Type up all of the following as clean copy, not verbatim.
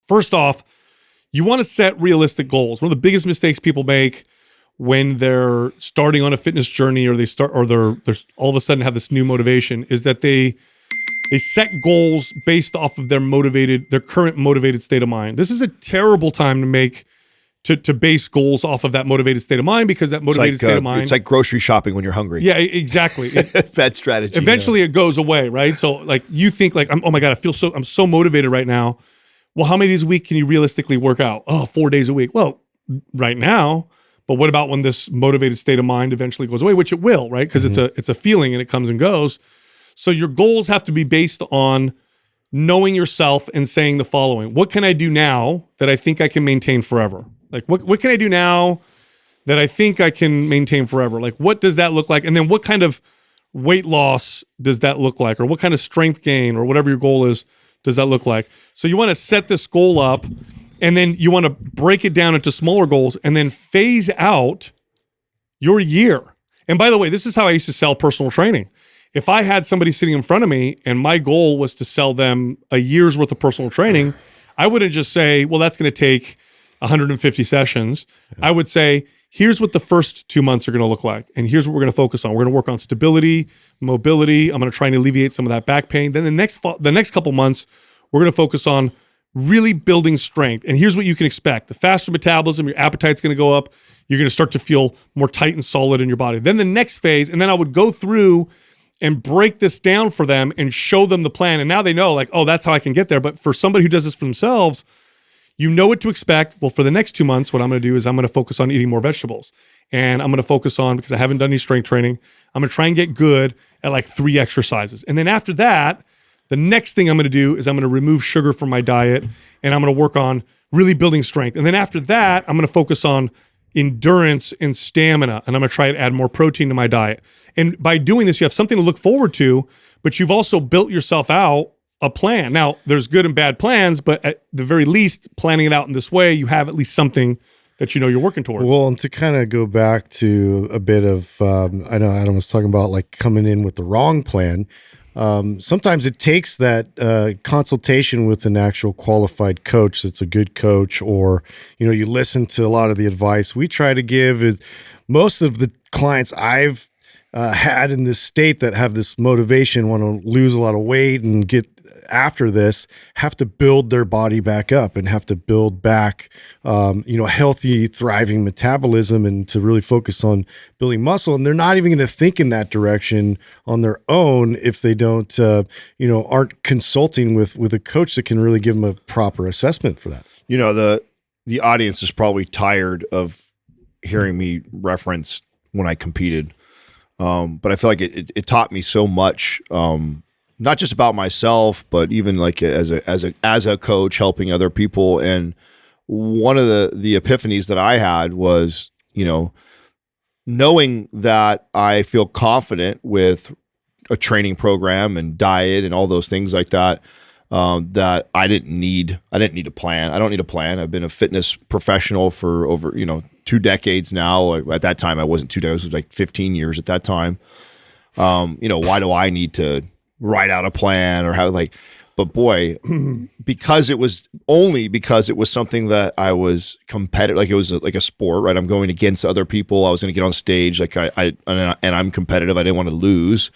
First off, you want to set realistic goals. One of the biggest mistakes people make when they're starting on a fitness journey or they're all of a sudden have this new motivation is that they set goals based off of their current motivated state of mind. This is a terrible time to base goals off of that motivated state of mind, because that motivated state of mind. It's like grocery shopping when you're hungry. Yeah, exactly. Bad strategy. Eventually it goes away, right? So like you think like, oh my God, I'm so motivated right now. Well, how many days a week can you realistically work out? Oh, 4 days a week. Well, right now, but what about when this motivated state of mind eventually goes away, which it will, right? Because it's a feeling and it comes and goes. So your goals have to be based on knowing yourself and saying the following: what can I do now that I think I can maintain forever? Like, what can I do now that I think I can maintain forever? Like, what does that look like? And then what kind of weight loss does that look like? Or what kind of strength gain or whatever your goal is, does that look like? So you want to set this goal up, and then you want to break it down into smaller goals and then phase out your year. And by the way, this is how I used to sell personal training. If I had somebody sitting in front of me and my goal was to sell them a year's worth of personal training, I wouldn't just say, well, that's going to take 150 sessions. I would say, here's what the first 2 months are going to look like. And here's what we're going to focus on. We're going to work on stability, mobility. I'm going to try and alleviate some of that back pain. Then the next couple months, we're going to focus on really building strength. And here's what you can expect. The faster metabolism, your appetite's going to go up. You're going to start to feel more tight and solid in your body. Then the next phase, and then I would go through and break this down for them and show them the plan. And now they know, like, oh, that's how I can get there. But for somebody who does this for themselves, you know what to expect. Well, for the next 2 months, what I'm going to do is I'm going to focus on eating more vegetables. And I'm going to focus on, because I haven't done any strength training, I'm going to try and get good at like 3 exercises. And then after that, the next thing I'm going to do is I'm going to remove sugar from my diet, and I'm going to work on really building strength. And then after that, I'm going to focus on endurance and stamina, and I'm going to try to add more protein to my diet. And by doing this, you have something to look forward to, but you've also built yourself out a plan. Now, there's good and bad plans, but at the very least, planning it out in this way, you have at least something that you know you're working towards. Well, and to kind of go back to a bit of, I know Adam was talking about like coming in with the wrong plan. Sometimes it takes that consultation with an actual qualified coach that's a good coach, or, you know, you listen to a lot of the advice we try to give. Is most of the clients I've had in this state that have this motivation, want to lose a lot of weight and get after this, have to build their body back up and have to build back, healthy, thriving metabolism, and to really focus on building muscle. And they're not even going to think in that direction on their own if they don't, aren't consulting with a coach that can really give them a proper assessment for that. You know, the audience is probably tired of hearing me reference when I competed. But I feel like it taught me so much, not just about myself, but even like as a coach helping other people. And one of the epiphanies that I had was, knowing that I feel confident with a training program and diet and all those things like that, that I didn't need a plan. I don't need a plan. I've been a fitness professional for over, 2 decades now. At that time, I wasn't 2 decades, it was like 15 years at that time. Why do I need to write out a plan or how, but boy, because it was something that I was competitive, like it was like a sport, right? I'm going against other people. I was going to get on stage, like I'm competitive. I didn't want to lose.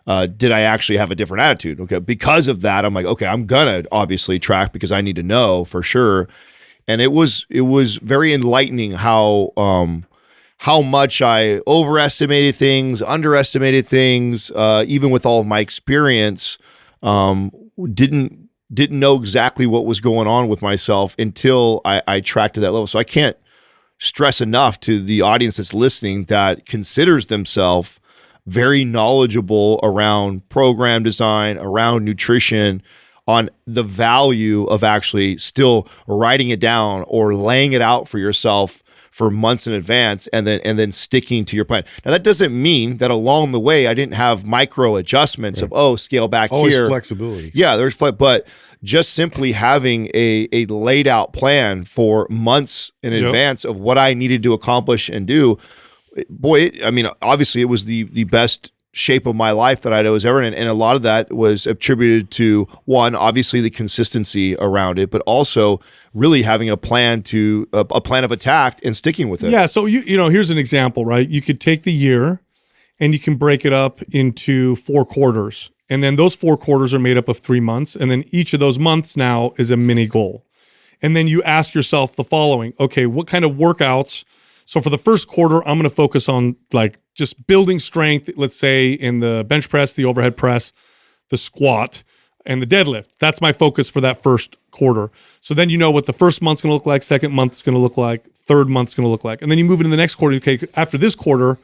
Did I actually have a different attitude? Okay. Because of that, I'm like, okay, I'm gonna obviously track because I need to know for sure. And it was very enlightening how much I overestimated things, underestimated things, even with all of my experience, didn't know exactly what was going on with myself until I tracked to that level. So I can't stress enough to the audience that's listening that considers themselves very knowledgeable around program design, around nutrition, on the value of actually still writing it down or laying it out for yourself for months in advance and then sticking to your plan. Now, that doesn't mean that along the way I didn't have micro adjustments of, scale back always here. Flexibility. Yeah, but just simply having a laid out plan for months in advance of what I needed to accomplish and do. Boy, obviously it was the best shape of my life that I was ever in. And a lot of that was attributed to, one, obviously the consistency around it, but also really having a plan of attack and sticking with it. Yeah. So here's an example, right? You could take the year and you can break it up into 4 quarters. And then those 4 quarters are made up of 3 months. And then each of those months now is a mini goal. And then you ask yourself the following, okay, what kind of workouts? So for the first quarter, I'm going to focus on like just building strength, let's say in the bench press, the overhead press, the squat, and the deadlift. That's my focus for that first quarter. So then you know what the first month's going to look like, second month's going to look like, third month's going to look like. And then you move into the next quarter. Okay, after this quarter,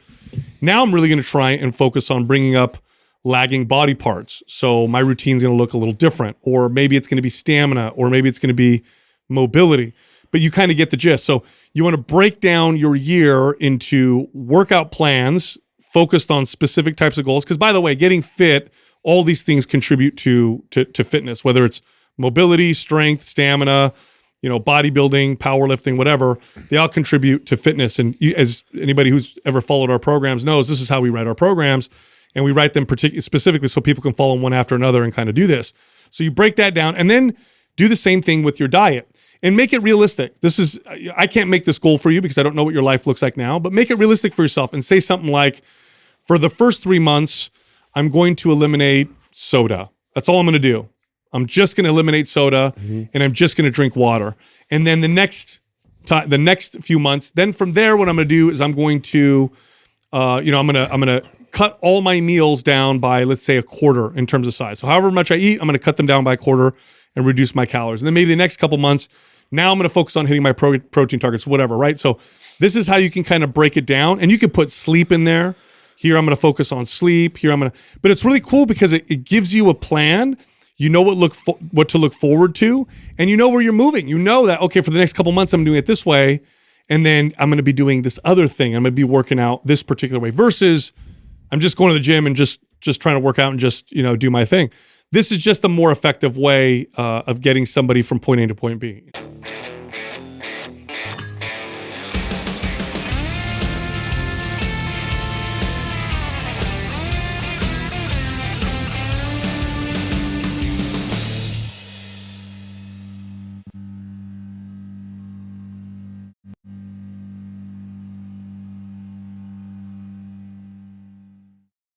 now I'm really going to try and focus on bringing up lagging body parts. So my routine's going to look a little different, or maybe it's going to be stamina, or maybe it's going to be mobility, but you kind of get the gist. So you want to break down your year into workout plans focused on specific types of goals. Because by the way, getting fit, all these things contribute to fitness, whether it's mobility, strength, stamina, bodybuilding, powerlifting, whatever, they all contribute to fitness. And as anybody who's ever followed our programs knows, this is how we write our programs. And we write them specifically so people can follow them one after another and kind of do this. So you break that down and then do the same thing with your diet and make it realistic. I can't make this goal for you because I don't know what your life looks like now, but make it realistic for yourself and say something like, for the first 3 months, I'm going to eliminate soda. That's all I'm going to do. I'm just going to eliminate soda and I'm just going to drink water. And then the next few months, then from there, what I'm going to do is I'm going to, I'm going to cut all my meals down by, let's say, a quarter in terms of size. So however much I eat, I'm going to cut them down by a quarter and reduce my calories. And then maybe the next couple months, now I'm going to focus on hitting my protein targets, whatever, right? So this is how you can kind of break it down. And you can put sleep in there. Here, I'm going to focus on sleep. Here, but it's really cool because it gives you a plan. You know what to look forward to, and you know where you're moving. You know that, okay, for the next couple months, I'm doing it this way. And then I'm going to be doing this other thing. I'm going to be working out this particular way versus I'm just going to the gym and just trying to work out and just, do my thing. This is just a more effective way of getting somebody from point A to point B.